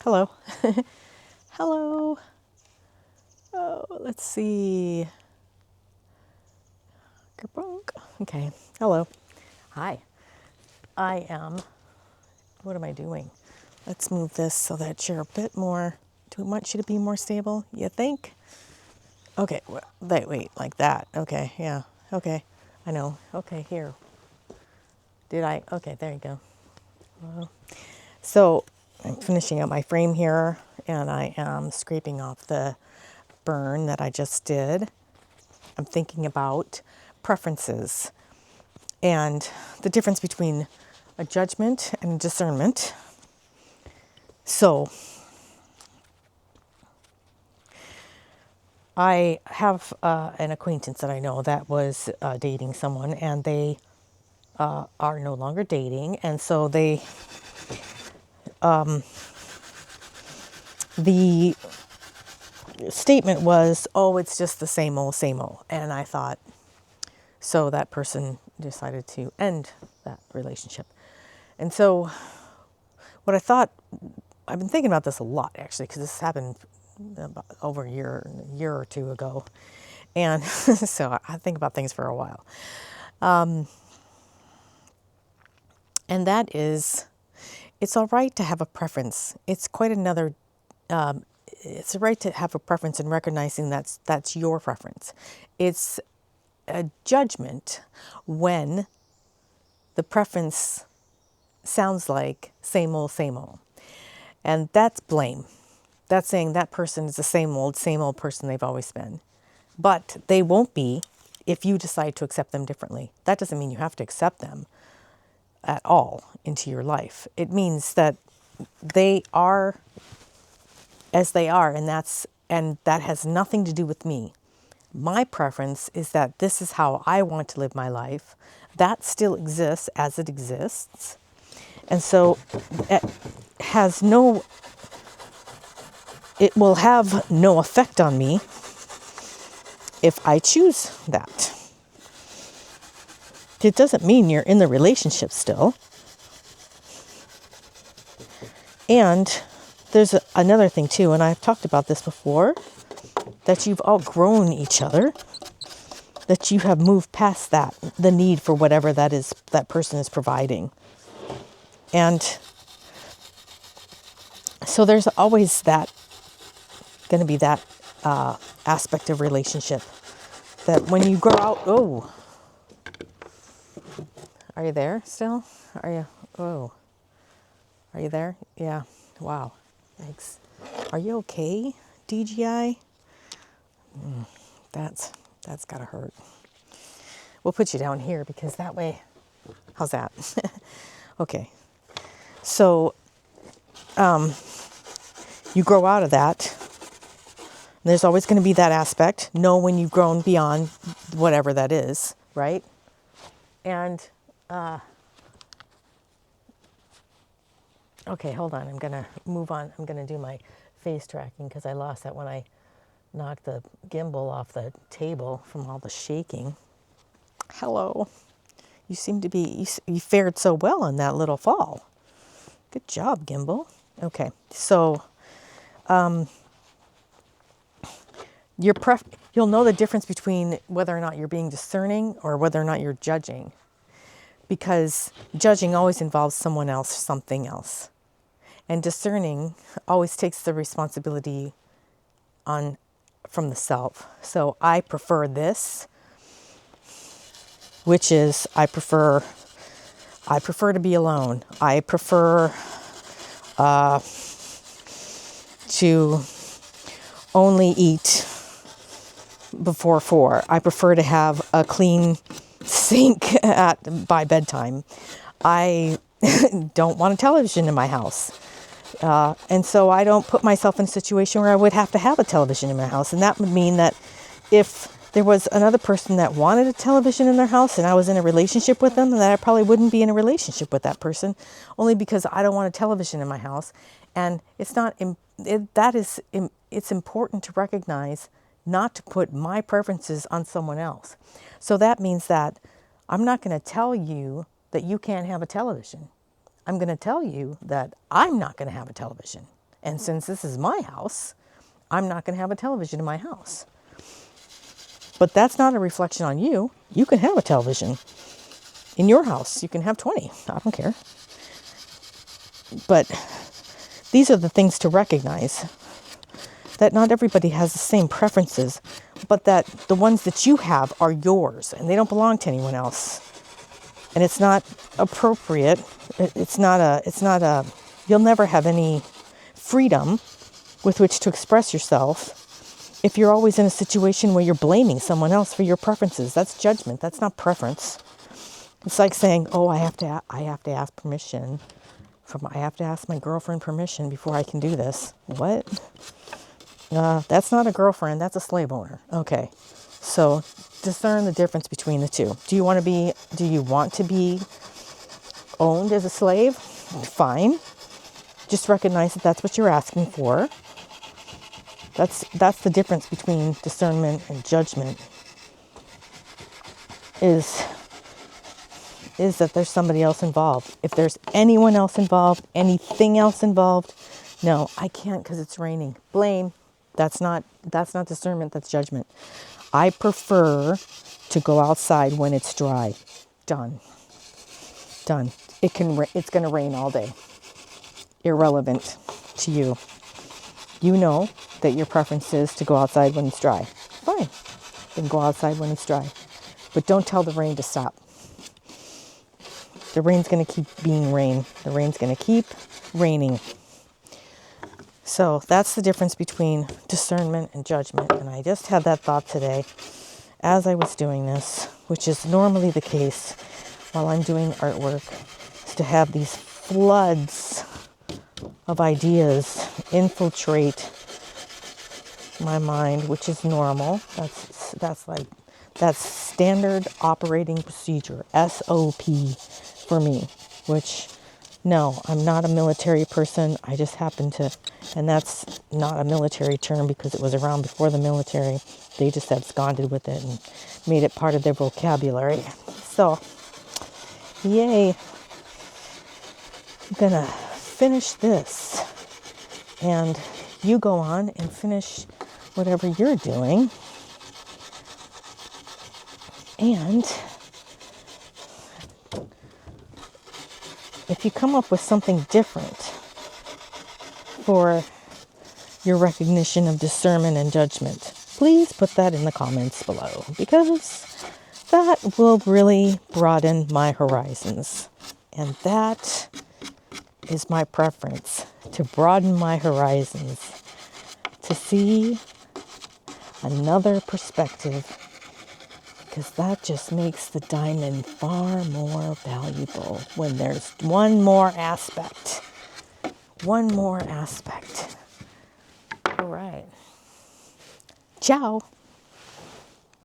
Hello. Hello. Oh, let's see. Kerplunk. Okay. Hello. Hi. I am. What am I doing? Let's move this so that you're a bit more. Do we want you to be more stable? You think? Okay. Wait, like that. Okay. Yeah. Okay. I know. Okay. Here. Did I? Okay. There you go. So I'm finishing up my frame here, and I am scraping off the burn that I just did. I'm thinking about preferences and the difference between a judgment and discernment. So I have an acquaintance that I know that was dating someone, and they are no longer dating. And so the statement was, oh, it's just the same old, same old. And I thought, so that person decided to end that relationship. And so what I thought, I've been thinking about this a lot actually, because this happened about over a year or two ago. And so I think about things for a while. And that is, it's all right to have a preference. It's quite another, it's a right to have a preference and recognizing that's your preference. It's a judgment when the preference sounds like same old, same old. And that's blame. That's saying that person is the same old person they've always been. But they won't be if you decide to accept them differently. That doesn't mean you have to accept them at all into your life. It means that they are as they are, and that has nothing to do with me. My preference is that this is how I want to live my life. That still exists as it exists. And so it has no, it will have no effect on me if I choose that. It doesn't mean you're in the relationship still. And there's another thing too, and I've talked about this before, that you've outgrown each other, that you have moved past that, the need for whatever that is that person is providing. And so there's always going to be that aspect of relationship that when you grow out, oh, are you there still? Are you, oh, are you there? Yeah, wow, thanks. Are you okay, DGI? That's gotta hurt. We'll put you down here because that way, how's that? Okay, so you grow out of that. There's always going to be that aspect. Know when you've grown beyond whatever that is, right? And okay, hold on. I'm going to move on. I'm going to do my face tracking because I lost that when I knocked the gimbal off the table from all the shaking. Hello. You seem to be, you fared so well on that little fall. Good job, gimbal. Okay, so you'll know the difference between whether or not you're being discerning or whether or not you're judging, because judging always involves someone else, something else, and discerning always takes the responsibility on from the self. So I prefer this, which is I prefer to be alone. I prefer to only eat before 4. I prefer to have a clean sink by bedtime. I don't want a television in my house. And so I don't put myself in a situation where I would have to have a television in my house. And that would mean that if there was another person that wanted a television in their house and I was in a relationship with them, that I probably wouldn't be in a relationship with that person, only because I don't want a television in my house. And it's not, it's important to recognize not to put my preferences on someone else. So that means that I'm not going to tell you that you can't have a television. I'm going to tell you that I'm not going to have a television. And since this is my house, I'm not going to have a television in my house. But that's not a reflection on you. You can have a television in your house. You can have 20. I don't care. But these are the things to recognize, that not everybody has the same preferences, but that the ones that you have are yours and they don't belong to anyone else. And it's not appropriate. You'll never have any freedom with which to express yourself if you're always in a situation where you're blaming someone else for your preferences. That's judgment. That's not preference. It's like saying, "Oh, I have to ask permission I have to ask my girlfriend permission before I can do this." What? That's not a girlfriend. That's a slave owner. Okay, so discern the difference between the two. Do you want to be owned as a slave? Fine. Just recognize that that's what you're asking for. That's the difference between discernment and judgment. Is that there's somebody else involved. If there's anyone else involved, anything else involved, no, I can't because it's raining. Blame. That's not discernment, that's judgment. I prefer to go outside when it's dry. Done. It's going to rain all day. Irrelevant to you. You know that your preference is to go outside when it's dry. Fine. Then go outside when it's dry. But don't tell the rain to stop. The rain's going to keep being rain. The rain's going to keep raining. So that's the difference between discernment and judgment. And I just had that thought today as I was doing this, which is normally the case while I'm doing artwork, is to have these floods of ideas infiltrate my mind, which is normal. That's standard operating procedure, SOP for me, which, no, I'm not a military person. I just happen to, and that's not a military term because it was around before the military. They just absconded with it and made it part of their vocabulary. So, yay. I'm gonna finish this, and you go on and finish whatever you're doing. And if you come up with something different for your recognition of discernment and judgment, please put that in the comments below, because that will really broaden my horizons. And that is my preference, to broaden my horizons, to see another perspective, because that just makes the diamond far more valuable when there's one more aspect. One more aspect. All right. Ciao.